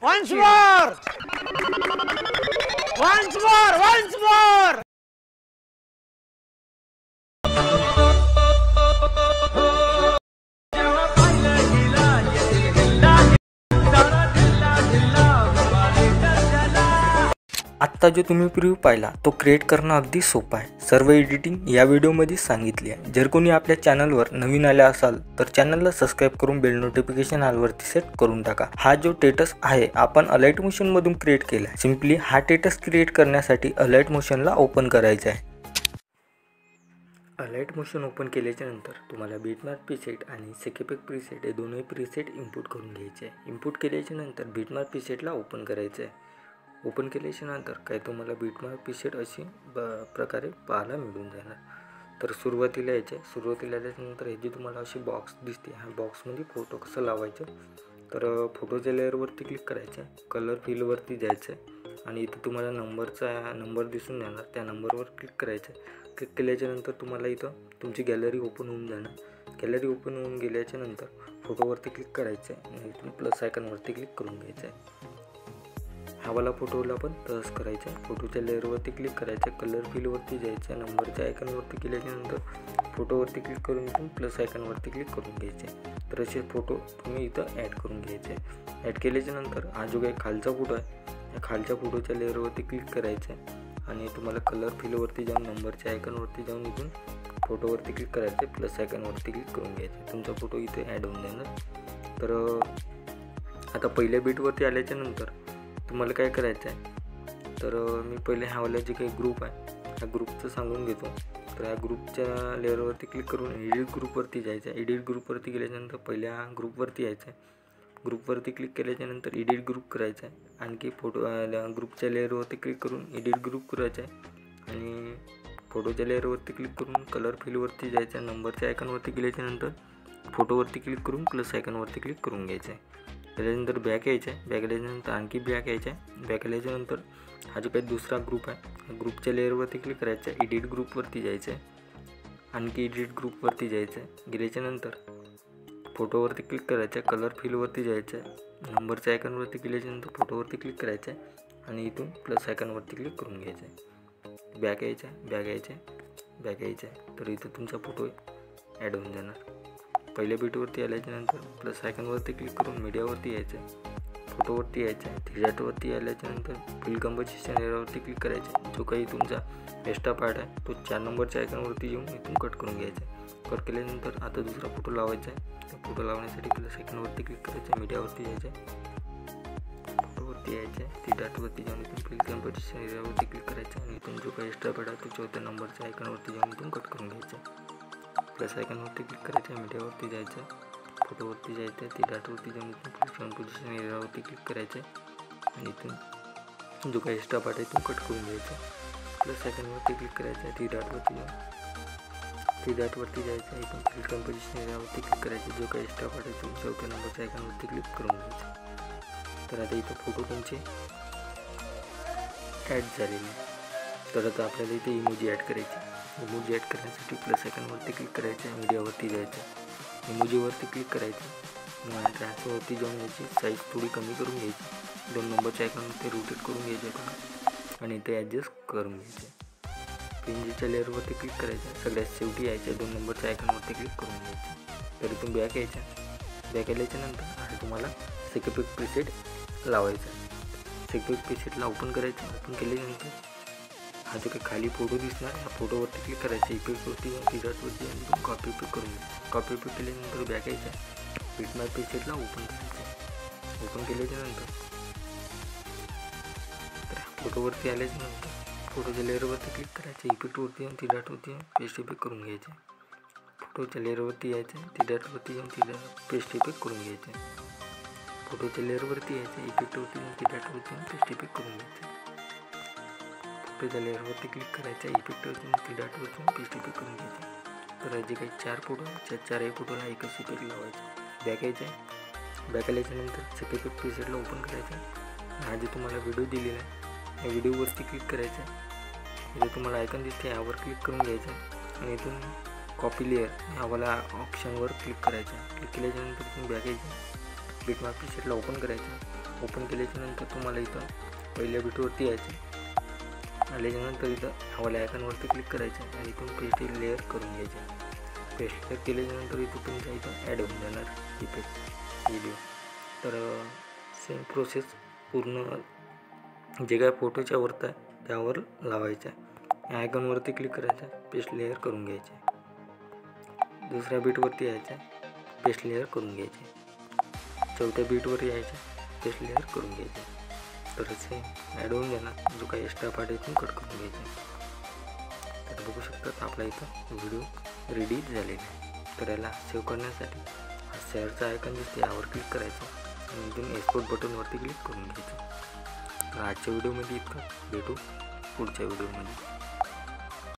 Once more! Once more! Once more! आत्ता जो तुम्ही प्रिव्ह्यू पाहिला तो क्रिएट करणं अगदी सोपं आहे. सर्व एडिटिंग या व्हिडिओमध्ये सांगितली आहे. जर कोणी आपल्या चॅनलवर नवीन आले असाल तर चॅनलला सबस्क्राईब करून बेल नोटिफिकेशन ऑलवरती सेट करून टाका. हा जो टेटस आहे आपण अलाइट मोशन मधून क्रिएट केला आहे. सिंपली हा टेटस क्रिएट करण्यासाठी अलाइट मोशनला ओपन करायचं आहे. अलाइट मोशन ओपन केल्याच्या नंतर तुम्हाला बिटमॅप प्रीसेट आणि सेकेपेक प्रीसेट हे दोन्ही प्रीसेट इनपुट करून घ्यायचे आहे. इनपुट केल्याच्या नंतर बिटमॅप प्रीसेटला ओपन करायचं आहे. ओपन केल्याच्या नंतर काय तुम्हाला बिटमॅप प्रीसेट अशी प्रकारे पाहायला मिळून जाणार. तर सुरुवातीला आल्याच्यानंतर हे जे तुम्हाला अशी बॉक्स दिसते, ह्या बॉक्समध्ये फोटो कसं लावायचं. तर फोटोच्या लेअरवरती क्लिक करायचं आहे. कलर फिलवरती जायचं आहे आणि इथं तुम्हाला नंबर दिसून जाणार. त्या नंबरवर क्लिक करायचं आहे. क्लिक केल्याच्यानंतर तुम्हाला इथं तुमची गॅलरी ओपन होऊन जाणार. गॅलरी ओपन होऊन गेल्याच्या नंतर फोटोवरती क्लिक करायचं आहे आणि इथून प्लस आयकॉनवरती क्लिक करून घ्यायचं आहे. हावाला फोटोला पण तसंच करायचं आहे. फोटोच्या लेअरवरती क्लिक करायचं आहे. कलर फिलवरती जायचं आहे. नंबरच्या आयकॉनवरती केल्याच्यानंतर फोटोवरती क्लिक करून इथून प्लस आयकॉनवरती क्लिक करून घ्यायचे. तर असे फोटो तुम्ही इथं ॲड करून घ्यायचे. ॲड केल्याच्यानंतर हा जो काही खालचा फोटो आहे या खालच्या फोटोच्या लेअरवरती क्लिक करायचं आहे आणि तुम्हाला कलर फिलवरती जाऊन नंबरच्या आयकॉनवरती जाऊन इथून फोटोवरती क्लिक करायचं आहे. प्लस आयकॉनवरती क्लिक करून घ्यायचं. तुमचा फोटो इथे ॲड होऊन जाणार. तर आता पहिल्या बीटवरती आल्याच्यानंतर तुम्हाला काय करायचं आहे. तर मी पहिले ह्यावाला जे काही ग्रुप आहे ह्या ग्रुपचं सांगून घेतो. तर ह्या ग्रुपच्या लेअरवरती क्लिक करून एडिट ग्रुपवरती जायचं आहे. एडिट ग्रुपवरती गेल्याच्यानंतर पहिल्या ग्रुपवरती यायचं आहे. ग्रुपवरती क्लिक केल्याच्यानंतर एडिट ग्रुप करायचं आहे. आणखी फोटो ग्रुपच्या लेअरवरती क्लिक करून एडिट ग्रुप करायचं आहे आणि फोटोच्या लेअरवरती क्लिक करून कलर फिलवरती जायचं आहे. नंबरच्या आयकॉनवरती गेल्याच्यानंतर फोटोवरती क्लिक करून प्लस आयकॉनवरती क्लिक करून घ्यायचं आहे. त्याच्यानंतर बॅक यायचं आहे. बॅक आल्याच्यानंतर आणखी बॅक यायचं आहे. बॅक आल्याच्यानंतर हा जो काही दुसरा ग्रुप आहे ग्रुपच्या लेअरवरती क्लिक करायचं आहे. एडिट ग्रुपवरती जायचं आहे. आणखी एडिट ग्रुपवरती जायचं आहे. गेल्याच्यानंतर फोटोवरती क्लिक करायचं आहे. कलर फिलवरती जायचं आहे. नंबरच्या आयकॉनवरती गेल्याच्यानंतर फोटोवरती क्लिक करायचं आहे आणि इथून प्लस आयकॉनवरती क्लिक करून घ्यायचं आहे. बॅक यायचं आहे. बॅक यायचं आहे. तर इथं तुमचा फोटो ॲड होऊन जाणार. पहिल्या बीटवरती आल्याच्यानंतर प्लस आयकॉनवरती क्लिक करून मीडियावरती यायचं आहे. फोटोवरती यायचं आहे. थिएटरवरती आल्याच्यानंतर फिल कंपोजिशन एरियावरती क्लिक करायचं आहे. जो काही तुमचा एक्स्ट्रा पार्ट आहे तो 4 नंबरच्या आयकॉनवरती येऊन इथून कट करून घ्यायचा आहे. कट केल्यानंतर आता दुसरा फोटो लावायचा आहे. त्या फोटो लावण्यासाठी प्लस आयकॉनवरती क्लिक करायचं आहे. मीडियावरती यायचं आहे. फोटोवरती यायचं आहे. थिएटरवरती जाऊन इथून फिल कंपोजिशन एरियावरती क्लिक करायचं आहे आणि इथून जो काही एक्स्ट्रा पार्ट आहे तो 4थ्या नंबरच्या आयकॉनवरती जाऊन इथून कट करून घ्यायचं आहे. प्लस आयकॉनवरती क्लिक करायचं आहे. मीडियावरती जायचं आहे. फोटोवरती जायचं आहे. ती डाटवरती जाऊन इथून फिल कंपोजिशन एरियावरती क्लिक करायचं आहे आणि इथून जो काही एक्स्ट्रा पार्ट आहे तो कट करून घ्यायचा. प्लस आयकॉनवरती क्लिक करायचं आहे. ती डाटवरती जायचं आहे. इथून फिल कंपोजिशन एरियावरती क्लिक करायचं. जो काही एक्स्ट्रा पार्ट आहे तो 4थ्या नंबरच्या आयकॉनवरती क्लिक करून घ्यायचं. तर आता इथं फोटो तुमचे ॲड झालेले. तर आता आपल्याला इथे इमोजी ॲड करायची. इमोजी ॲड करण्यासाठी प्लस आयकॉनवरती क्लिक करायचं आहे. मीडियावरती जायचं. इमोजीवरती क्लिक करायचं. ट्रान्सफरवरती जाऊन याची साईज थोडी कमी करून घ्यायची. 2 नंबरच्या आयकॉनवरती रोटेट करून घ्यायचे आणि ते ॲडजस्ट करून घ्यायचे. पेंजीच्या लेअरवरती क्लिक करायचं. सगळ्यात शेवटी यायचं 2 नंबरच्या आयकॉनवरती क्लिक करून घ्यायचं. तर इथून बॅक यायच्या. बॅक आल्याच्यानंतर आता तुम्हाला सेकेपेक प्रीसेट लावायचा. सेकेपेक प्रीसेटला ओपन करायचं. ओपन केल्यानंतर हा जो काही खाली फोटो दिसणार या फोटोवरती क्लिक करायचं. इफेक्टवरती जाऊन तिरटवरती जाऊन कॉपी पेस्ट करून घ्यायचं. कॉपी पेस्ट केल्यानंतर बॅक यायचं. बिटमॅप प्रीसेटला ओपन करायचं. ओपन केल्याच्यानंतर तर फोटोवरती आल्याच्यानंतर फोटोच्या लेअरवरती क्लिक करायचं. इफेक्टवरती जाऊन तिरटवरती जाऊन पेस्ट इफेक्ट करून घ्यायचं. फोटोच्या लेअरवरती यायचं. तिरटवरती जाऊन पेस्ट इफेक्ट करून घ्यायचं. फोटोच्या लेअरवरती यायचं. इफेक्टवरती जाऊन तिरटवरती जाऊन पेस्ट इफेक्ट करून घ्यायचं. फोटोच्या लेअरवरती क्लिक करायचं. इफेक्टवरती ती डाटवरती पेस्ट इफेक्ट करून घ्यायचं. तर जे काही 4 फोटो आहेत 4ही फोटोला एकच इफेक्ट लावायचा. बॅक यायचं आहे. बॅक आल्याच्यानंतर सेकेपेक प्रीसेटला ओपन करायचं. हा जे तुम्हाला व्हिडिओ दिलेला आहे या व्हिडिओवरती क्लिक करायचं. जे तुम्हाला आयकॉन दिसते यावर क्लिक करून घ्यायचं आणि इथून कॉपी लेअर यावाला ऑप्शनवर क्लिक करायचं. क्लिक केल्याच्यानंतर तुम्ही बॅक यायचं. बिटमॅप प्रीसेटला ओपन करायचं. ओपन केल्याच्या नंतर तुम्हाला इथं पहिल्या बीटवरती यायचं. आल्याच्यानंतर इथं हवाला आयकॉनवरती क्लिक करायचं आणि इथून पेस्ट लेअर करून घ्यायचे. पेस्ट लेअर केल्याच्यानंतर इथं तुमच्या इथं ॲड होऊन जाणार इफेक्ट व्हिडिओ. तर सेम प्रोसेस पूर्ण जे काय फोटोच्या वरती आहे त्यावर लावायचं आहे. आयकॉनवरती क्लिक करायचं, पेस्ट लेअर करून घ्यायचे. दुसऱ्या बीटवरती यायचं, पेस्ट लेअर करून घ्यायचे. चौथ्या बीटवर यायचं, पेस्ट लेअर करून घ्यायचे. तर सेम ॲड होऊन जाणार. जो काही एक्स्ट्रा पार्ट इथून कट करून घ्यायचा. तर बघू शकतात आपला इथं व्हिडिओ रेडी झालेला आहे. तर याला सेव्ह करण्यासाठी हा शेअरचा आयकॉन दिसते यावर क्लिक करायचं आणि इथून एक्सपोर्ट बटनवरती क्लिक करून घ्यायचं. तर आजच्या व्हिडिओमध्ये इतकं. भेटू पुढच्या व्हिडिओमध्ये.